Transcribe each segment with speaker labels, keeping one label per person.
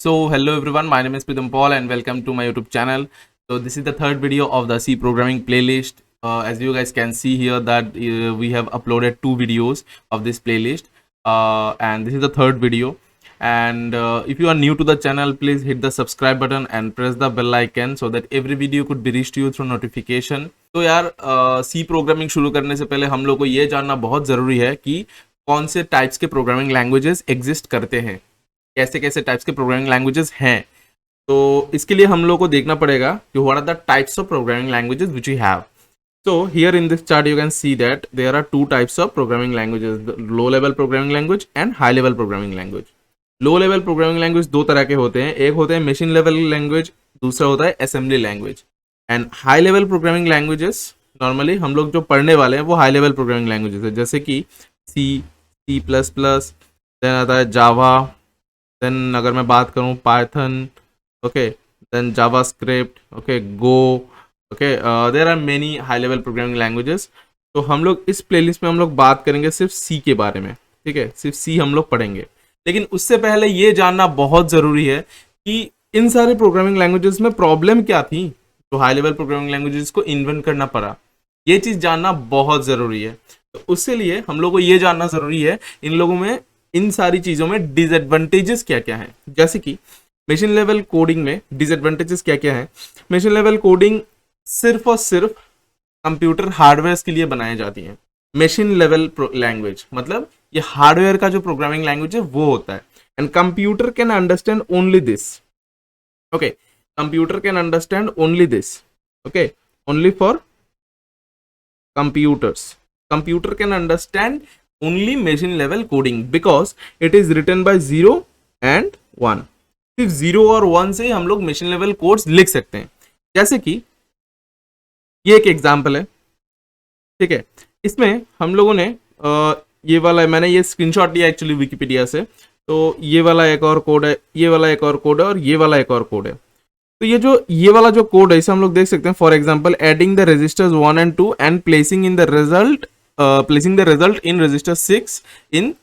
Speaker 1: So hello everyone, my name is Pritam Paul and welcome to my YouTube channel. So this is the third video of the C programming playlist. As you guys can see here that we have uploaded two videos of this playlist and this is the third video. And if you are new to the channel, please hit the subscribe button and press the bell icon so that every video could be reached to you through notification. तो यार सी programming शुरू करने से पहले हम लोग को ये जानना बहुत ज़रूरी है कि कौन से टाइप्स के प्रोग्रामिंग लैंग्वेजेस एग्जिस्ट करते हैं, कैसे कैसे टाइप्स के प्रोग्रामिंग लैंग्वेजेस हैं। तो इसके लिए हम लोग को देखना पड़ेगा कि what are the types of programming languages which we have. So here in this chart you can see that there are two types of programming languages, the low level programming language and high level programming language. Low level programming language दो तरह के होते हैं, एक होते हैं machine level language, दूसरा होता है assembly language. And high level programming languages normally हम लोग जो पढ़ने वाले हैं वो हाई लेवल प्रोग्रामिंग लैंग्वेजेस है, जैसे कि सी प्लस प्लस, देन आता है जावा, देन अगर मैं बात करूँ Python, okay, then JavaScript, okay, go, okay, there are many high level programming languages. तो हम लोग इस प्लेलिस्ट में हम लोग बात करेंगे सिर्फ सी के बारे में, ठीक है, सिर्फ सी हम लोग पढ़ेंगे। लेकिन उससे पहले ये जानना बहुत ज़रूरी है कि इन सारे प्रोग्रामिंग लैंग्वेजेस में प्रॉब्लम क्या थी, तो हाई लेवल प्रोग्रामिंग लैंग्वेजेस को इन्वेंट करना पड़ा, ये चीज़ जानना बहुत ज़रूरी है। तो उसके लिए हम लोग को ये जानना ज़रूरी है इन लोगों में, इन सारी चीज़ों में डिसएडवांटेजेस क्या क्या हैं। जैसे कि मशीन लेवल कोडिंग में डिसएडवांटेजेस क्या क्या हैं। मशीन लेवल कोडिंग सिर्फ और सिर्फ कंप्यूटर हार्डवेयर के लिए बनाई जाती है। मशीन लेवल लैंग्वेज मतलब ये हार्डवेयर का जो प्रोग्रामिंग लैंग्वेज है वो होता है। And computer can understand only this, okay, computer can understand only this, okay, only for computers. Computer can understand only machine level coding because it is written by 0 and 1। सिर्फ 0 और 1 से हम लोग machine level codes लिख सकते हैं। जैसे कि ये एक एग्जाम्पल है, ठीक है, इसमें हम लोगों ने ये वाला, मैंने ये स्क्रीनशॉट लिया एक्चुअली विकिपीडिया से, तो ये वाला एक और कोड है, ये वाला एक और कोड है और ये वाला एक और कोड है। तो ये वाला जो कोड है इसे हम लोग देख सकते हैं। For example adding the registers 1 and 2 and placing the result in register 6 in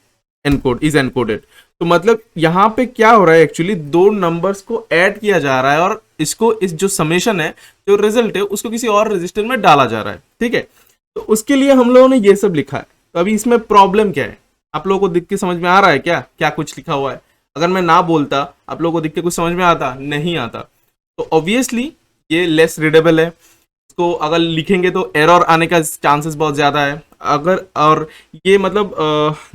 Speaker 1: encode is encoded. तो मतलब यहाँ पे क्या हो रहा है, एक्चुअली दो नंबर्स को ऐड किया जा रहा है और इसको इस जो समेशन है, जो रिजल्ट है, उसको किसी और रजिस्टर में डाला जा रहा है, ठीक है। तो उसके लिए हम लोगों ने ये सब लिखा है। तो अभी इसमें प्रॉब्लम क्या है, आप लोगों को दिख के समझ में आ रहा है क्या क्या कुछ लिखा हुआ है? अगर मैं ना बोलता आप लोगों को दिख के कुछ समझ में आता? नहीं आता। तो ऑब्वियसली ये लेस रीडेबल है, इसको अगर लिखेंगे तो एरर आने का चांसेस बहुत ज़्यादा है। अगर और ये मतलब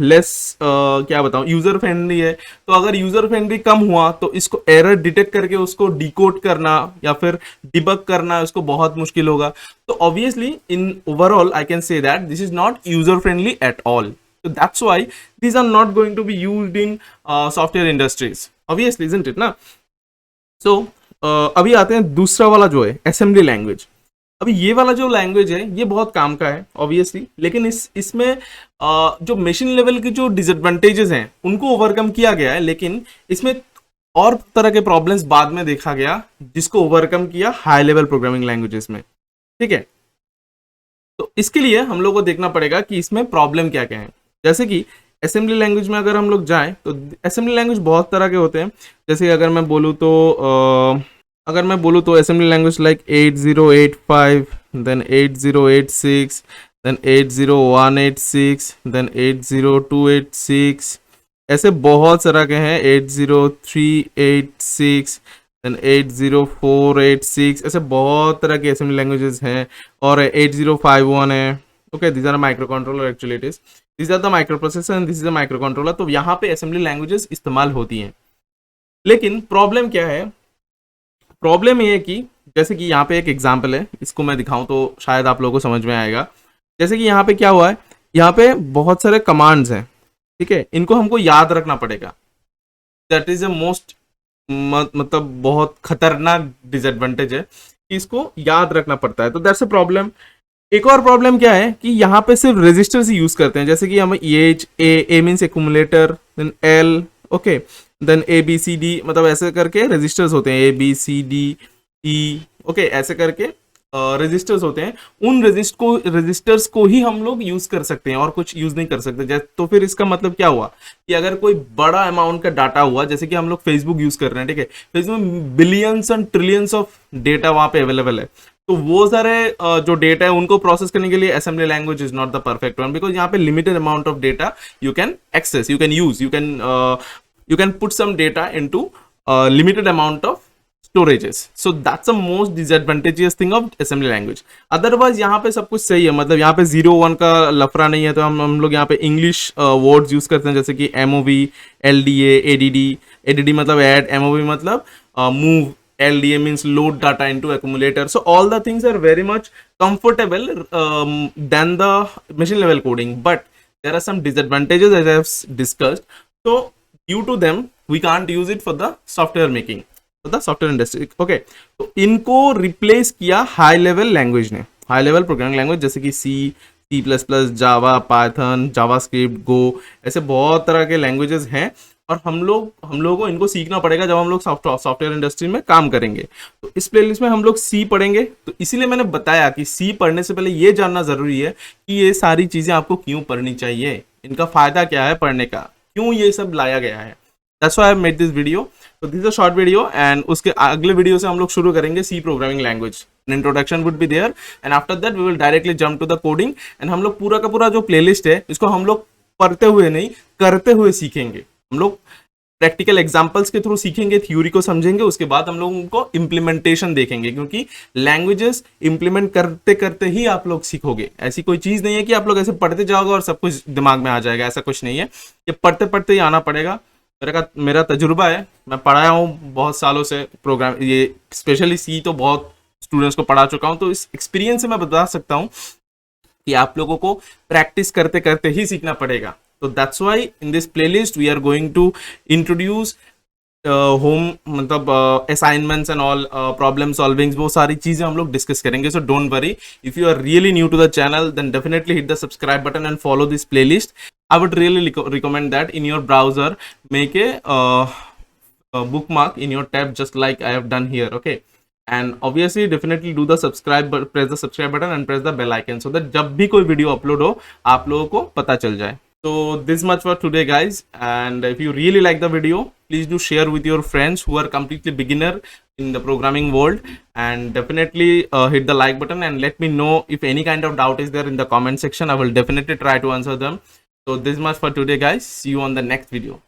Speaker 1: लेस क्या बताऊँ, यूज़र फ्रेंडली है। तो अगर यूज़र फ्रेंडली कम हुआ तो इसको एरर डिटेक्ट करके उसको डिकोड करना या फिर डिबग करना उसको बहुत मुश्किल होगा। तो obviously in overall I can say that this is not user friendly at all. So that's why these are not going to be used in software industries, obviously, isn't it ना? So अभी आते हैं दूसरा वाला जो है assembly language. अभी ये वाला जो लैंग्वेज है ये बहुत काम का है ऑब्वियसली, लेकिन इसमें जो मशीन लेवल के जो डिसएडवांटेजेस हैं उनको ओवरकम किया गया है, लेकिन इसमें और तरह के प्रॉब्लम्स बाद में देखा गया जिसको ओवरकम किया हाई लेवल प्रोग्रामिंग लैंग्वेजेस में, ठीक है। तो इसके लिए हम लोग को देखना पड़ेगा कि इसमें प्रॉब्लम क्या क्या है। जैसे कि असेंबली लैंग्वेज में अगर हम लोग जाएं तो असेंबली लैंग्वेज बहुत तरह के होते हैं। जैसे अगर मैं बोलूँ तो assembly language like 8085, then 8086, then 80186, then 80286, ऐसे बहुत तरह के हैं, 80386, देन 80486, ऐसे बहुत तरह के असेंबली लैंग्वेजेस हैं। और 8051 है, okay, this are microcontroller, actually it is this are the microprocessor and this is the microcontroller. तो यहाँ पे असेंबली लैंग्वेजेस इस्तेमाल होती हैं। लेकिन प्रॉब्लम क्या है, प्रॉब्लम ये है कि जैसे कि यहाँ पे एक एग्जाम्पल है, इसको मैं दिखाऊं तो शायद आप लोगों को समझ में आएगा। जैसे कि यहाँ पे क्या हुआ है, यहाँ पे बहुत सारे कमांड्स हैं, ठीक है, इनको हमको याद रखना पड़ेगा। दैट इज अ मोस्ट मतलब बहुत खतरनाक डिसएडवांटेज है कि इसको याद रखना पड़ता है। तो दैट्स अ प्रॉब्लम। एक और प्रॉब्लम क्या है कि यहाँ पे सिर्फ रजिस्टर से यूज करते हैं। जैसे कि हम A means accumulator, then L, okay, then A B C D, मतलब ऐसे करके रजिस्टर्स होते हैं, A B C D E, okay, ऐसे करके रजिस्टर्स होते हैं, उन रजिस्टर्स को ही हम लोग यूज कर सकते हैं और कुछ यूज नहीं कर सकते। तो फिर इसका मतलब क्या हुआ कि अगर कोई बड़ा अमाउंट का डाटा हुआ, जैसे कि हम लोग फेसबुक यूज कर रहे हैं, ठीक है, फेसबुक में billions and trillions of data वहां पे अवेलेबल है, तो वो सारे जो डेटा है उनको प्रोसेस करने के लिए assembly language is not the perfect one, because यहाँ पे limited amount of data you can access, you can use, you can put some data into a limited amount of storages. So that's the most disadvantageous thing of assembly language. Otherwise यहाँ पे सब कुछ सही है, मतलब यहाँ पे 0-1 का लफड़ा नहीं है। तो हम लोग यहाँ पे इंग्लिश वर्ड्स यूज करते हैं, जैसे कि MOV, LDA, ADD मतलब add, MOV मतलब move, LDA means load data into accumulator. So all the things are very much comfortable than the machine level coding, but there are some disadvantages as I have discussed. So due to them we can't use it for the software making, for the software industry. Okay, तो इनको replace किया high level language ने, high level programming language, जैसे कि C++, जावा, Python, JavaScript, गो, ऐसे बहुत तरह के लैंग्वेजेस हैं। और हम लोगों को इनको सीखना पड़ेगा जब हम लोग सॉफ्टवेयर इंडस्ट्री में काम करेंगे। तो इस प्लेलिस्ट में हम लोग सी पढ़ेंगे, तो इसीलिए मैंने बताया कि सी पढ़ने से पहले ये जानना जरूरी है कि ये सारी चीजें आपको क्यों पढ़नी चाहिए, इनका फायदा क्या है पढ़ने का, क्यों ये सब लाया गया है। That's why I made this video. So this is a short video, and उसके अगले वीडियो से हम लोग शुरू करेंगे C programming language. An introduction would be there, and after that we will directly jump to the coding, and हम लोग पूरा का पूरा जो प्लेलिस्ट है इसको हम लोग पढ़ते हुए नहीं, करते हुए सीखेंगे। हम लोग प्रैक्टिकल एग्जांपल्स के थ्रू सीखेंगे, थ्योरी को समझेंगे, उसके बाद हम लोग उनको इम्प्लीमेंटेशन देखेंगे, क्योंकि लैंग्वेजेस इम्प्लीमेंट करते करते ही आप लोग सीखोगे। ऐसी कोई चीज नहीं है कि आप लोग ऐसे पढ़ते जाओगे और सब कुछ दिमाग में आ जाएगा, ऐसा कुछ नहीं है। ये पढ़ते पढ़ते ही आना पड़ेगा। मेरा तजुर्बा है, मैं पढ़ाया हूँ बहुत सालों से प्रोग्राम, ये स्पेशली सी तो बहुत स्टूडेंट्स को पढ़ा चुका हूँ, तो इस एक्सपीरियंस से मैं बता सकता हूँ कि आप लोगों को प्रैक्टिस करते करते ही सीखना पड़ेगा। तो that's why in this playlist we are going to introduce home, मतलब assignments and all, problem solving, वो सारी चीजें हम लोग डिस्कस करेंगे। So don't worry, if you are really new to the channel then definitely hit the subscribe button and follow this playlist. I would really recommend that in your browser make a bookmark in your tab just like I have done here. Okay, and obviously definitely do the subscribe, press the subscribe button and press the bell icon so that जब भी कोई video upload हो आप लोगों को पता चल जाए। So this much for today guys, and if you really like the video please do share with your friends who are completely beginner in the programming world, and definitely hit the like button and let me know if any kind of doubt is there in the comment section. I will definitely try to answer them. So this much for today guys, see you on the next video.